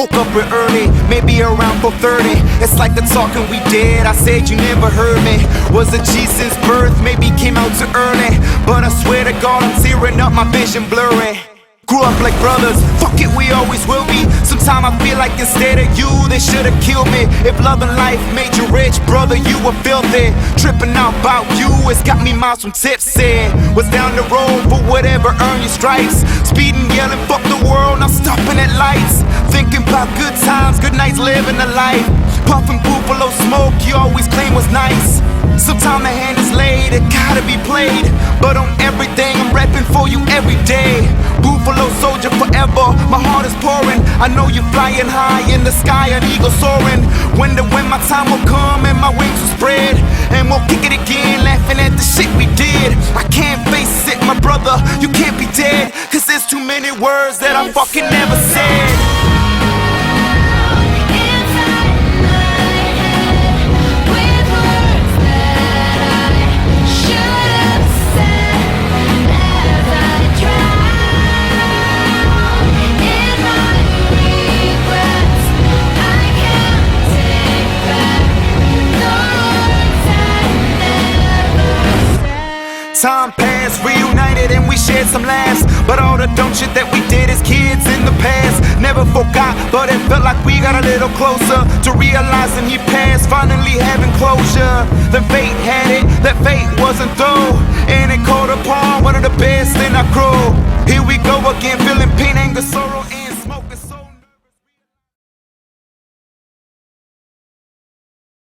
Woke up real early, maybe around 4:30. It's like the talking we did, I said you never heard me. Was it Jesus' birth? Maybe came out too early, but I swear to God I'm tearing up, my vision blurry. Grew up like brothers, fuck it, we always will be. Sometimes I feel like instead of you, they should've killed me. If love and life made you rich, brother, you were filthy. Tripping out about you, it's got me miles from tipsy. Was down the road for whatever, earn your stripes. Speeding, yelling, fuck the world, not stopping at lights. Thinking about good times, good nights, living a life. Puffing buffalo smoke, you always claim was nice. Sometimes the hand is laid, it gotta be played. But on everything, I'm rapping for you every day. Buffalo soldier forever, my heart is pouring. I know you're flying high in the sky, an eagle soaring. Wonder when my time will come and my wings will spread, and we'll kick it again, laughing at the shit we did. I can't face it, my brother, you can't be dead, cause there's too many words that I fucking never said. Time passed, reunited and we shared some laughs. But all the dumb shit that we did as kids in the past, never forgot, but it felt like we got a little closer to realizing he passed, finally having closure. Then fate had it, that fate wasn't through, and it called upon one of the best in our crew. Here we go again, feeling pain, anger, sorrow.